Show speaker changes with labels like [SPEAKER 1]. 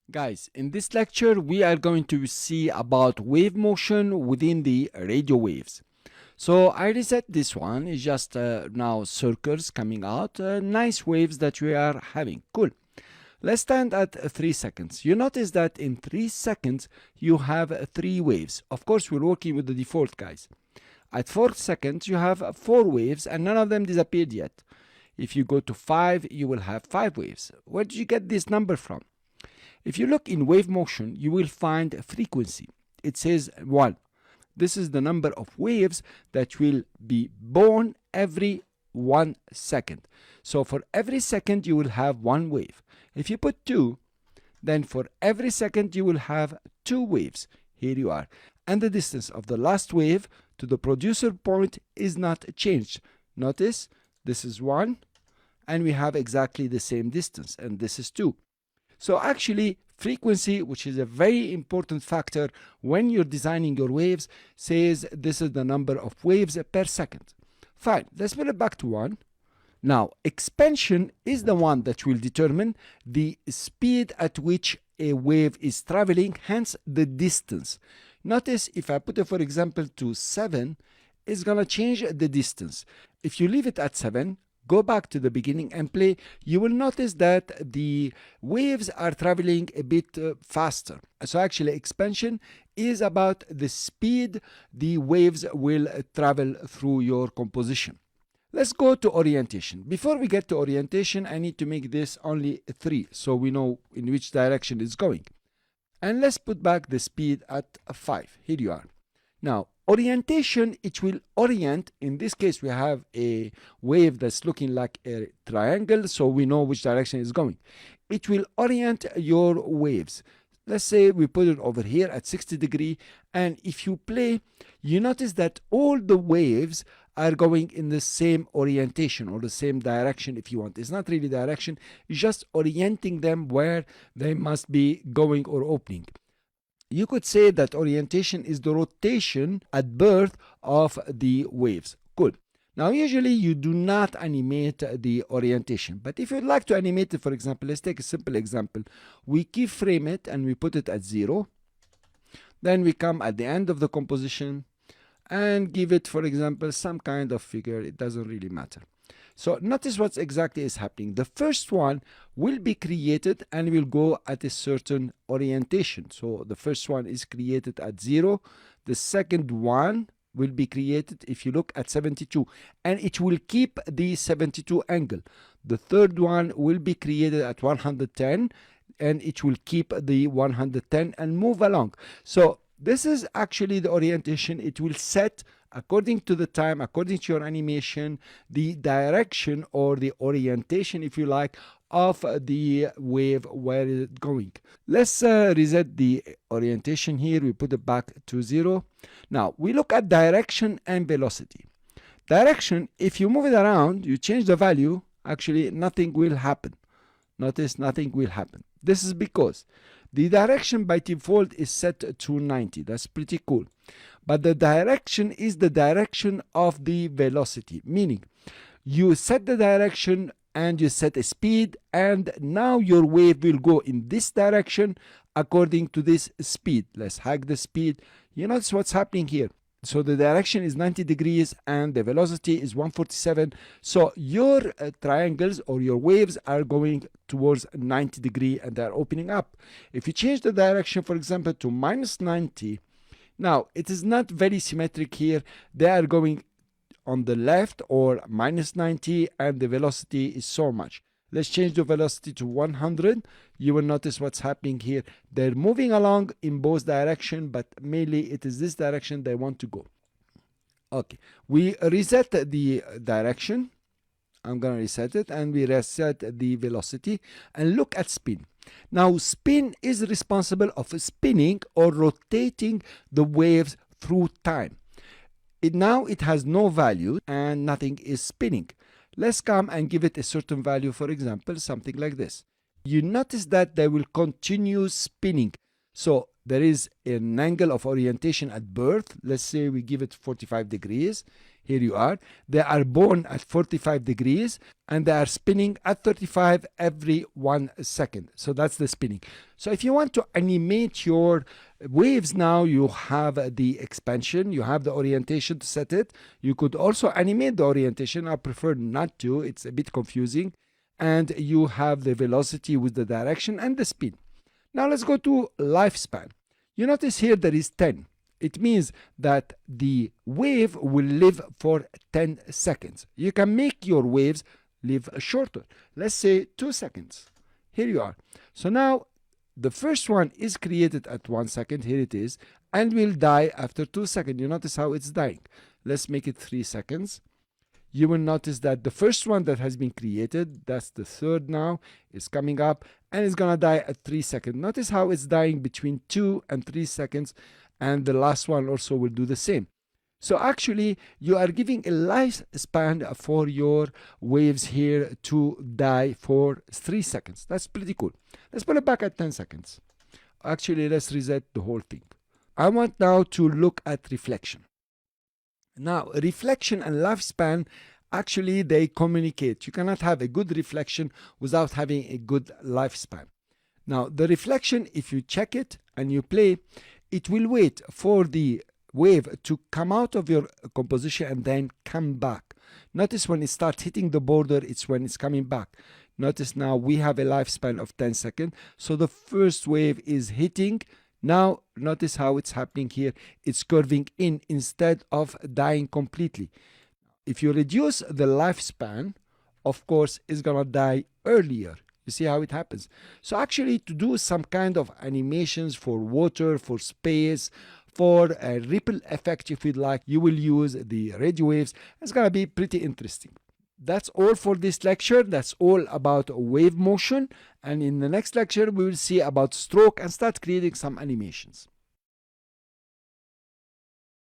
[SPEAKER 1] Guys, in this lecture, we are going to see about wave motion within the radio waves. So I reset this one. It's just now circles coming out. Nice waves that we are having. Cool. Let's stand at 3 seconds. You notice that in 3 seconds, you have 3 waves. Of course, we're working with the default, guys. At 4 seconds, you have 4 waves and none of them disappeared yet. If you go to 5, you will have 5 waves. Where did you get this number from? If you look in wave motion, you will find frequency. It says 1. This is the number of waves that will be born every 1 second. So for every second, you will have 1 wave. If you put 2, then for every second, you will have 2 waves. Here you are. And the distance of the last wave to the producer point is not changed. Notice this is 1, and we have exactly the same distance, and this is 2. So actually, frequency, which is a very important factor when you're designing your waves, says this is the number of waves per second. Fine, let's put it back to 1. Now, expansion is the one that will determine the speed at which a wave is traveling, hence the distance. Notice if I put it, for example, to 7, it's going to change the distance. If you leave it at 7, go back to the beginning and play, you will notice that the waves are traveling a bit faster. So actually expansion is about the speed the waves will travel through your composition. Let's go to orientation. Before we get to orientation, I need to make this only 3 so we know in which direction it's going. And let's put back the speed at 5. Here you are. Now, orientation, it will orient. In this case, we have a wave that's looking like a triangle, so we know which direction it's going. It will orient your waves. Let's say we put it over here at 60 degrees, and if you play, you notice that all the waves are going in the same orientation or the same direction if you want. It's not really direction, it's just orienting them where they must be going or opening. You could say that orientation is the rotation at birth of the waves. Good. Now, usually you do not animate the orientation, but if you'd like to animate it, for example, let's take a simple example. We keyframe it and we put it at 0. Then we come at the end of the composition and give it, for example, some kind of figure. It doesn't really matter. So notice what exactly is happening. The first one will be created and will go at a certain orientation. So the first one is created at 0. The second one will be created if you look at 72, and it will keep the 72 angle. The third one will be created at 110, and it will keep the 110 and move along. So this is actually the orientation. It will set according to the time, according to your animation, the direction or the orientation, if you like, of the wave, where it's going. Let's reset the orientation here. We put it back to 0. Now we look at direction and velocity. Direction, if you move it around, you change the value, actually nothing will happen. Notice nothing will happen. This is because the direction by default is set to 90. That's pretty cool. But the direction is the direction of the velocity, meaning you set the direction and you set a speed, and now your wave will go in this direction according to this speed. Let's hack the speed. You notice what's happening here. So the direction is 90 degrees and the velocity is 147. So your triangles or your waves are going towards 90 degrees and they're opening up. If you change the direction, for example, to minus 90, now it is not very symmetric here. They are going on the left or minus 90 and the velocity is so much. Let's change the velocity to 100. You will notice what's happening here. They're moving along in both directions, but mainly it is this direction they want to go. Okay, we reset the direction. I'm going to reset it, and we reset the velocity, and look at spin. Now, spin is responsible of spinning or rotating the waves through time. Now it has no value and nothing is spinning. Let's come and give it a certain value, for example, something like this. You notice that they will continue spinning. So there is an angle of orientation at birth. Let's say we give it 45 degrees. Here you are. They are born at 45 degrees and they are spinning at 35 every 1 second. So that's the spinning. So if you want to animate your waves now, you have the expansion, you have the orientation to set it. You could also animate the orientation. I prefer not to, it's a bit confusing. And you have the velocity with the direction and the speed. Now let's go to lifespan. You notice here there is 10. It means that the wave will live for 10 seconds. You can make your waves live shorter. Let's say 2 seconds. Here you are. So now the first one is created at 1 second. Here it is. And will die after 2 seconds. You notice how it's dying. Let's make it 3 seconds. You will notice that the first one that has been created, that's the third now, is coming up and it's gonna die at 3 seconds. Notice how it's dying between 2 and 3 seconds, and the last one also will do the same. So actually you are giving a lifespan for your waves here to die for 3 seconds. That's pretty cool. Let's put it back at 10 seconds. Actually, let's reset the whole thing. I want now to look at reflection. Now, reflection and lifespan, actually they communicate. You cannot have a good reflection without having a good lifespan. Now, the reflection, if you check it and you play, it will wait for the wave to come out of your composition and then come back. Notice when it starts hitting the border, it's when it's coming back. Notice now we have a lifespan of 10 seconds. So the first wave is hitting. Now notice how it's happening here. It's curving in instead of dying completely. If you reduce the lifespan, of course, it's gonna die earlier. You see how it happens. So actually to do some kind of animations for water, for space, for a ripple effect, if you'd like, you will use the radio waves. It's gonna be pretty interesting. That's all for this lecture. That's all about wave motion. And in the next lecture, we will see about stroke and start creating some animations.